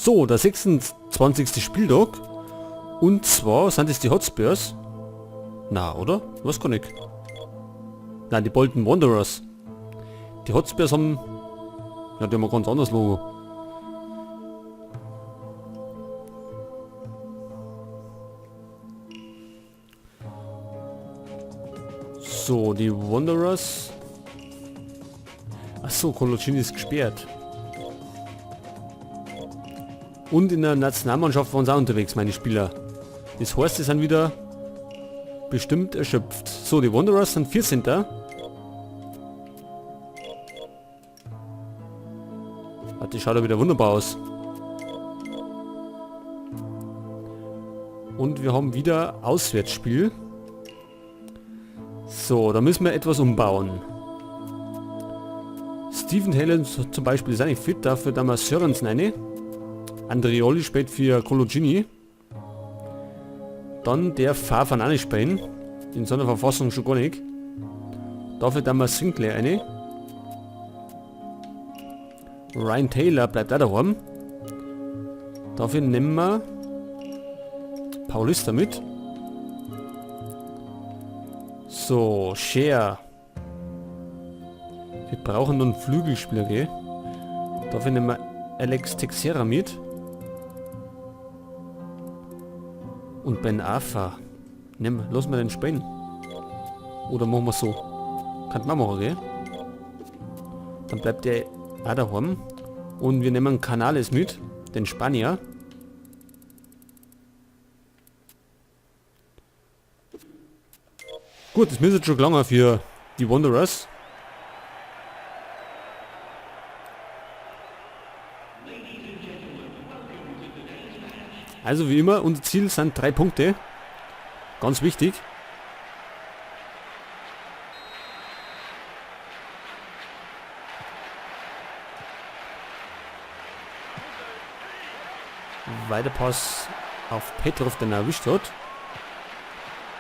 So, der 26. Spieltag. Und zwar sind es die Hotspurs. Na, oder? Was kann ich? Nein, die Bolton Wanderers. Die Hotspurs haben... Ja, die haben ein ganz anderes Logo. So, die Wanderers. Achso, Coloccini ist gesperrt. Und in der Nationalmannschaft waren sie auch unterwegs, meine Spieler. Das heißt, sie sind wieder bestimmt erschöpft. So, die Wanderers sind 14. Das schaut ja wieder wunderbar aus. Und wir haben wieder Auswärtsspiel. So, da müssen wir etwas umbauen. Stephen Helen zum Beispiel ist eigentlich fit, dafür damals Sörensen eine. Andreoli spielt für Coloccini. Dann der Favre auch nicht spielen. In so einer Verfassung schon gar nicht. Dafür damals Sinclair eine. Ryan Taylor bleibt auch daheim. Dafür nehmen wir Paulista mit. So, Share. Wir brauchen noch einen Flügelspieler, gell? Dafür nehmen wir Alex Teixeira mit. Und Ben Arfa. Lass mal den spielen. Oder machen wir so. Kann man machen, gell? Dann bleibt der auch daheim. Und wir nehmen Canales mit. Den Spanier. Gut, das müsste schon lange für die Wanderers. Also wie immer, unser Ziel sind 3 Punkte. Ganz wichtig. Weiterpass auf Petrov, den er erwischt hat.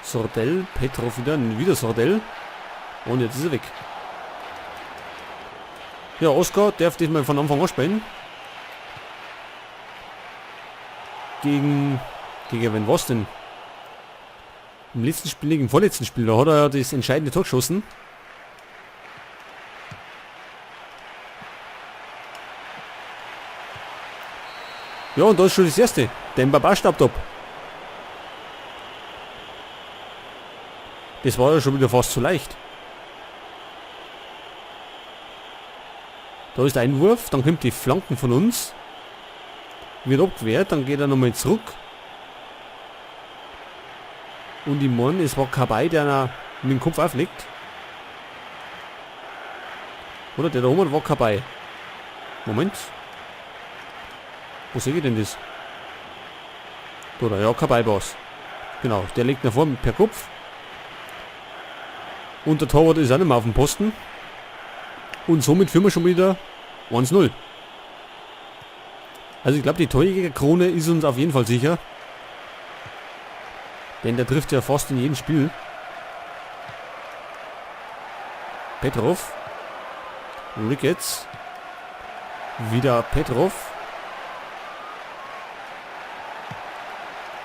Sordell, Petrov wieder Sordell. Und jetzt ist er weg. Ja, Oskar darf diesmal von Anfang an spielen. Gegen wen was denn? Im letzten Spiel, im vorletzten Spiel, da hat er das entscheidende Tor geschossen. Ja, und das ist schon das erste. Der Mbaba staubt ab. Das war ja schon wieder fast zu leicht. Da ist der Einwurf, dann kommt die Flanken von uns. Wird abgewehrt, dann geht er nochmal zurück. Und ich meine, es war Kabay, der mit dem Kopf auflegt. Oder der da oben war Kabay. Moment. Wo sehe ich denn das? Oder ja, Kabay war's. Genau, der legt nach vorne per Kopf. Und der Torwart ist auch nicht mehr auf dem Posten. Und somit führen wir schon wieder 1-0. Also ich glaube, die Torjägerkrone ist uns auf jeden Fall sicher. Denn der trifft ja fast in jedem Spiel. Petrov. Ricketts. Wieder Petrov.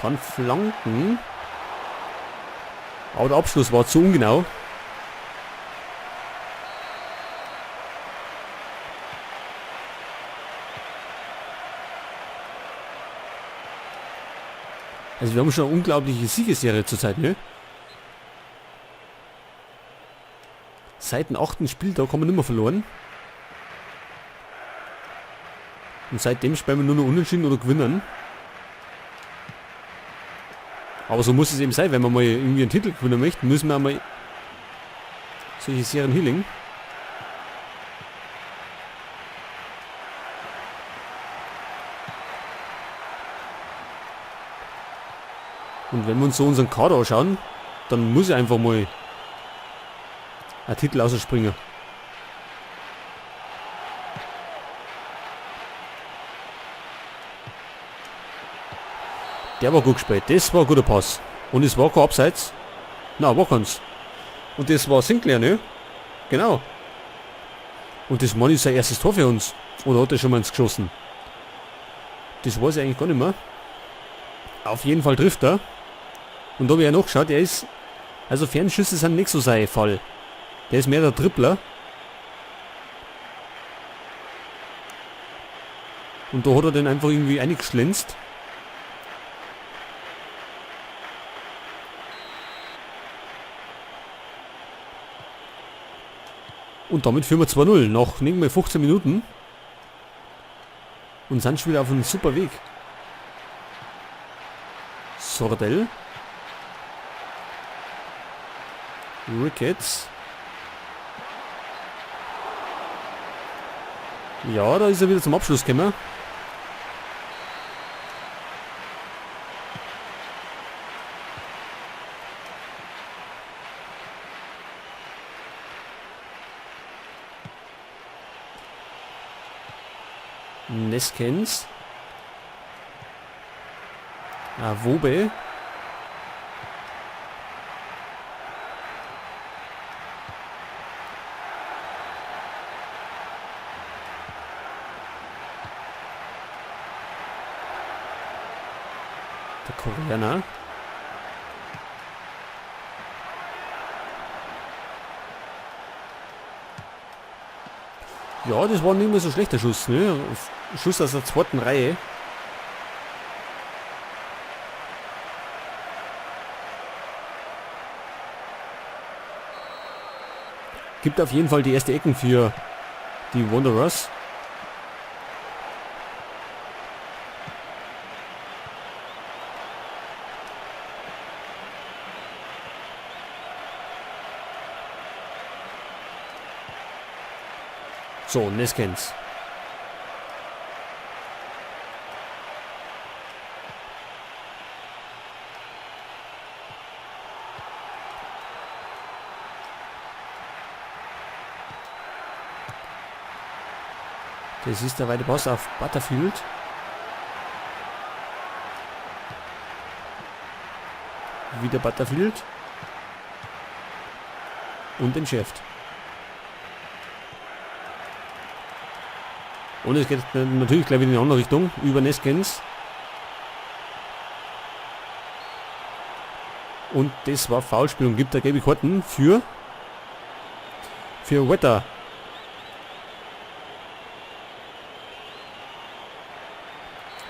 Kann flanken. Aber der Abschluss war zu ungenau. Also wir haben schon eine unglaubliche Siegesserie zurzeit, ne? Seit dem 8. Spieltag haben wir nicht mehr verloren. Und seitdem spielen wir nur noch unentschieden oder gewinnen. Aber so muss es eben sein, wenn wir mal irgendwie einen Titel gewinnen möchten, müssen wir einmal solche Serien hinlegen. Und wenn wir uns so unseren Kader anschauen, dann muss ich einfach mal ein Titel ausspringen. Der war gut gespielt. Das war ein guter Pass. Und es war kein Abseits. Na, war keins. Und das war Sinclair, ne? Genau. Und das Mann ist sein erstes Tor für uns. Oder hat er schon mal ins geschossen? Das weiß ich eigentlich gar nicht mehr. Auf jeden Fall trifft er. Und da habe ich ja noch geschaut, er ist... Also Fernschüsse sind nicht so sein Fall. Der ist mehr der Tripler. Und da hat er den einfach irgendwie eingeschlänzt. Und damit führen wir 2-0 nach nehmen wir 15 Minuten. Und sind schon wieder auf einem super Weg. Sordell. Ricketts. Ja, da ist er wieder zum Abschluss gekommen. Neskens. Wobe. Der Koreaner. Ja, das war nicht mehr so schlechter Schuss, ne? Schuss aus der zweiten Reihe. Gibt auf jeden Fall die erste Ecken für die Wanderers. So, Neskens. Das ist der weite Pass auf Butterfield. Wieder Butterfield. Und entschärft. Und es geht natürlich gleich wieder in die andere Richtung. Über Neskens. Und das war Foulspiel und gibt da gelbe Karten für Wetter.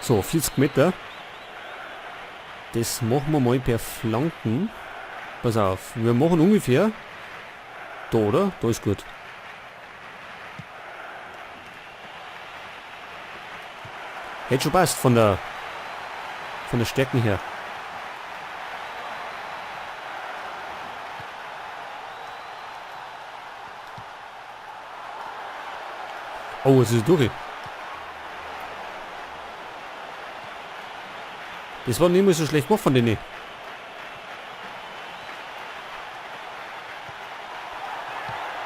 So, 40 Meter. Das machen wir mal per Flanken. Pass auf, wir machen ungefähr da, oder? Da ist gut. Hätte schon passt von der Stärken her. Oh, es ist durch. Das war nicht mehr so schlecht gemacht von denen.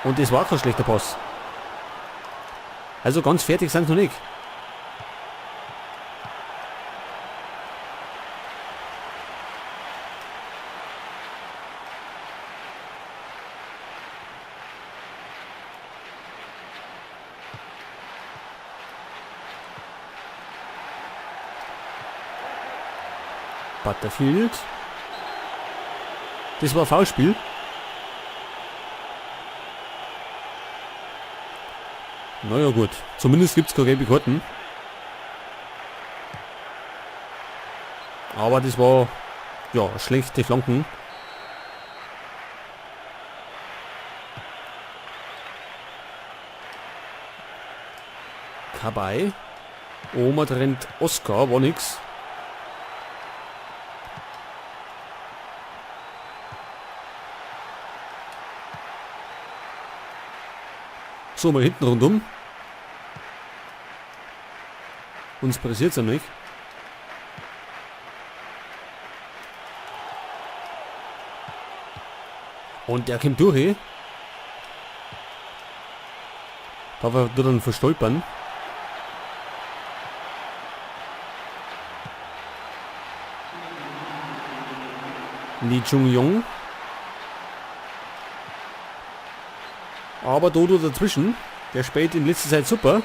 Und das war kein schlechter Pass. Also ganz fertig sind sie noch nicht. Butterfield. Das war Foulspiel. Naja gut, zumindest gibt es keine gelbe Karten. Aber das war ja schlechte Flanken. Kabay. Oma trennt Oscar, war nix. So, mal hinten rundum. Uns passiert es ja nicht. Und der kommt durch. Eh? Da war er dann verstolpern. Lee Jung-Jung. Aber Dodo dazwischen. Der spielt in letzter Zeit super.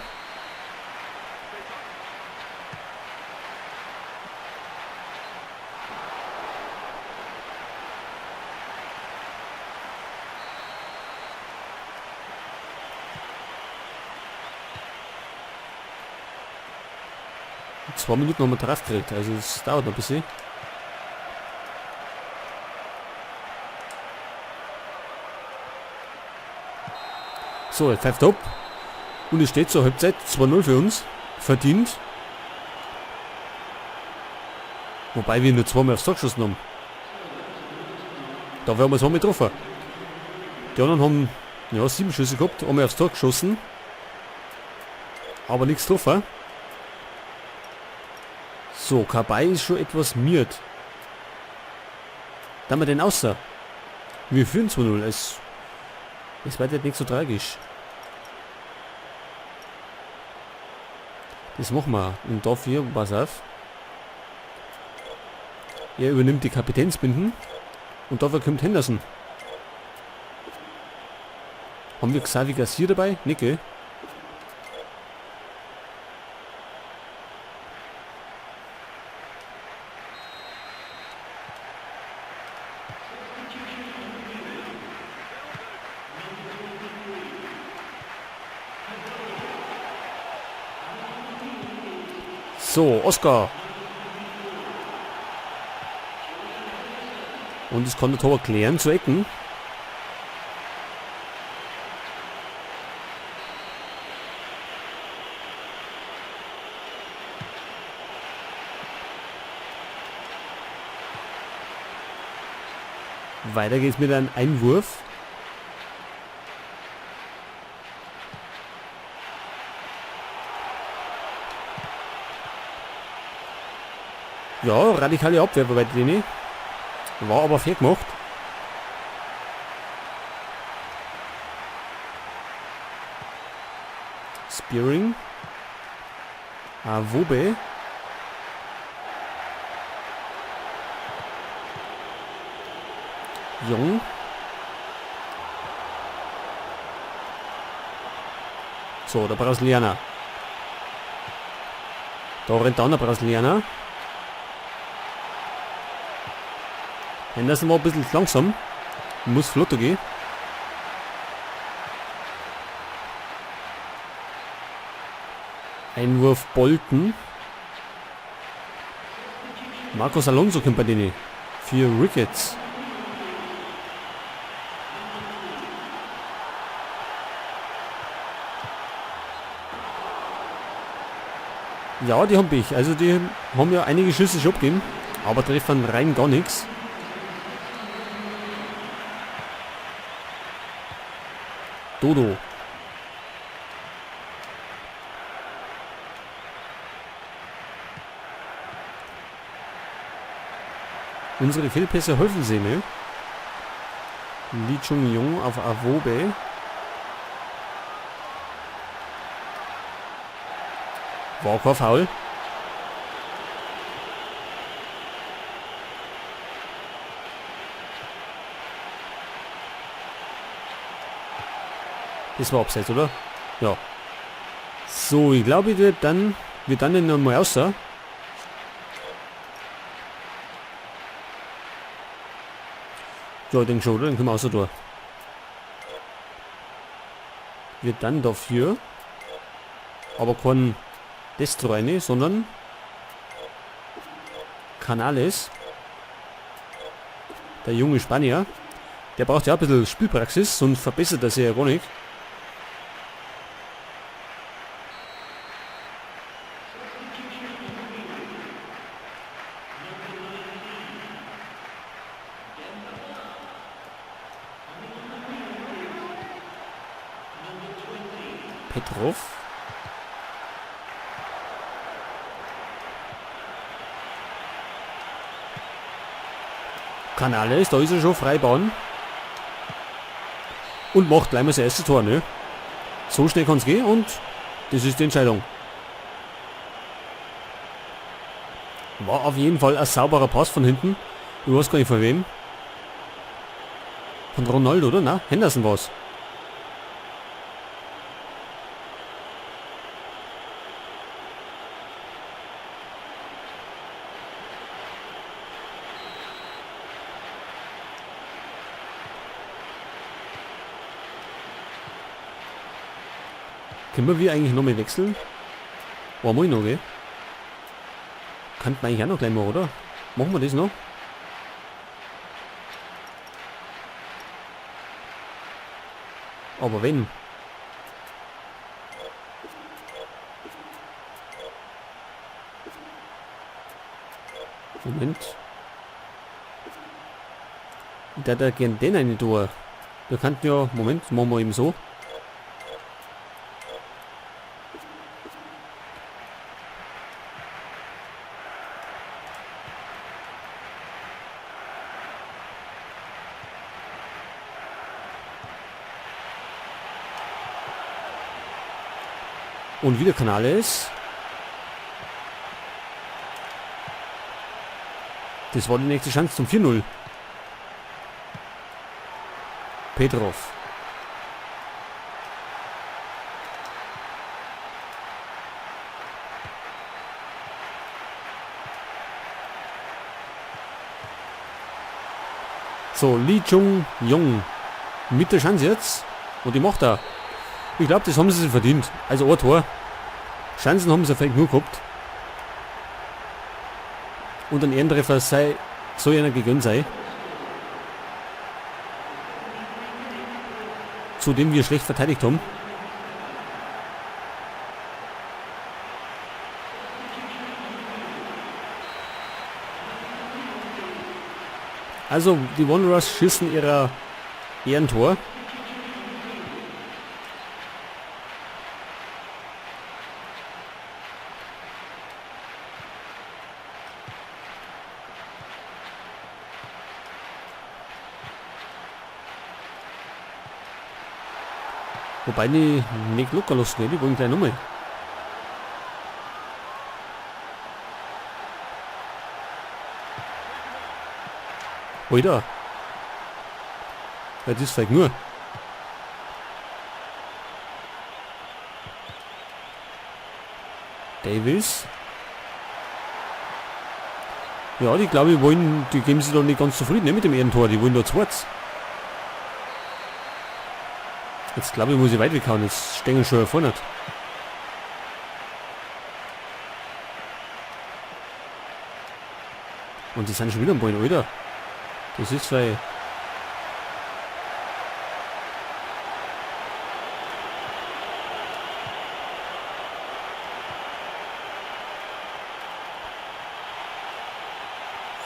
2 Minuten haben wir drauf gekriegt, also es dauert noch ein bisschen. So, jetzt pfeift ab. Und es steht zur Halbzeit 2-0 für uns. Verdient. Wobei wir nur 2 aufs Tor geschossen haben. Da haben wir es einmal getroffen. Die anderen haben ja 7 Schüsse gehabt, einmal aufs Tor geschossen. Aber nichts getroffen. So, Kabay ist schon etwas miert. Da haben wir den außer. Wir führen 2-0. Es wird jetzt nicht so tragisch. Das machen wir. Und dafür, pass auf. Er übernimmt die Kapitänsbinden. Und dafür kommt Henderson. Haben wir Xavi Garcia dabei? Nicke. So, Oscar. Und das kann der Torwart klären zu Ecken. Weiter geht's mit einem Einwurf. Ja, radikale Abwehr bei denen. War aber fair gemacht. Spearing. Awobe. Jung. So, der Brasilianer. Da rennt dann der Brasilianer. Henderson war ein bisschen langsam. Muss flotter gehen. Einwurf Bolton. Marcos Alonso kommt bei denen. Für Ricketts. Ja, die haben ich. Also die haben ja einige Schüsse schon abgegeben. Aber treffen rein gar nichts. Dodo. Unsere Fehlpässe helfen sie mir. Lee Chung-Jung auf Awobe. War kein Foul. Das war Abseits, oder? Ja. So, ich glaube, wir dann den nochmal aus. Ja, ich denke schon, oder? Dann können wir außer durch. Wird dann dafür. Aber kein Destroyne, sondern Canales. Der junge Spanier. Der braucht ja ein bisschen Spielpraxis, sonst verbessert er sich ja gar nicht. Petrov. Canales, da ist er schon Freibahn. Und macht gleich mal sein erstes Tor, ne? So schnell kann es gehen und das ist die Entscheidung. War auf jeden Fall ein sauberer Pass von hinten. Ich weiß gar nicht von wem. Von Ronaldo, oder? Na, Henderson war's. Können wir eigentlich noch mal wechseln? War mal noch, gell? Kann man eigentlich auch noch gleich mal, oder? Machen wir das noch? Aber wenn... Moment. Da gern den eine Tour. Wir könnten ja... Moment, machen wir eben so. Und wieder Canales. Das war die nächste Chance zum 4-0. Petrov. So, Lee Chung-Jung mit der Chance jetzt. Und die macht er. Ich glaube, das haben sie sich verdient. Also ein Tor. Chancen haben sie vielleicht nur gehabt. Und ein Ehrentreffer soll einer gegönnt sein. Zudem wir schlecht verteidigt haben. Also die Wanderers schießen ihrer Ehrentor. Wobei die nicht locker lassen, die wollen gleich nochmal. Alter. Ja, das ist vielleicht nur. Davis. Ja, die glaube ich wollen, die geben sich doch nicht ganz zufrieden, ne, mit dem Ehrentor, die wollen da zweites. Jetzt glaube ich, muss ich weit weghauen, jetzt stehen schon vorne. Und die sind schon wieder am Ball, Alter. Das ist vielleicht...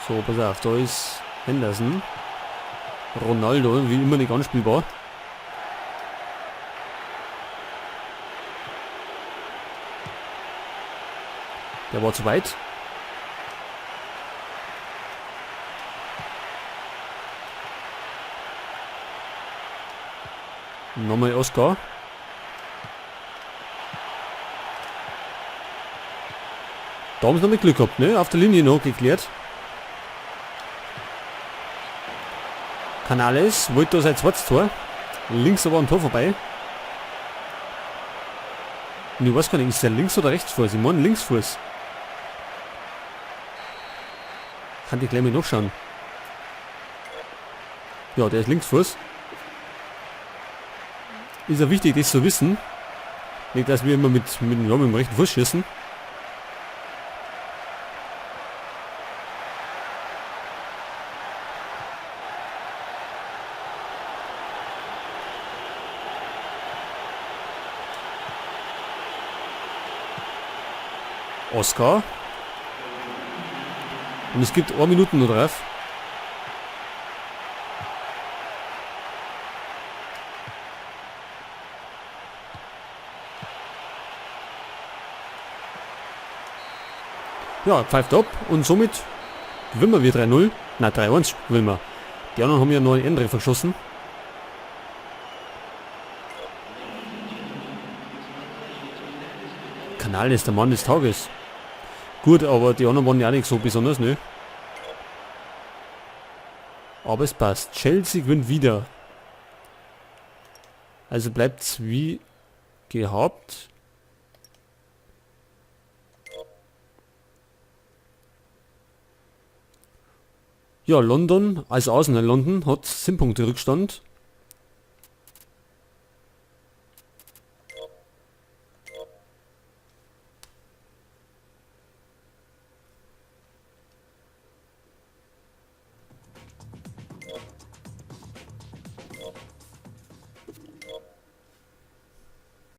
So, pass auf, da ist Henderson. Ronaldo, wie immer nicht anspielbar. Der war zu weit. Nochmal Oscar. Da haben sie noch mit Glück gehabt, ne? Auf der Linie noch geklärt. Canales wollte da sein zweites Tor. Links aber am Tor vorbei. Und ich weiß gar nicht, ist der Links- oder Rechtsfuß? Ich meine Linksfuß. Kann ich gleich mal nachschauen. Ja, der ist Linksfuß. Ist ja wichtig, das zu wissen. Nicht, dass wir immer mit dem rechten Fuß schießen. Oscar. Und es gibt 1 Minute noch drauf. Ja, pfeift ab und somit gewinnen wir 3-0. Nein, 3-1 gewinnen wir. Die anderen haben ja noch einen Ehrentreffer verschossen. Kanal ist der Mann des Tages. Gut, aber die anderen waren ja auch nicht so besonders, ne? Aber es passt. Chelsea gewinnt wieder. Also bleibt's wie gehabt. Ja, London, als Arsenal London, hat 7 Punkte Rückstand.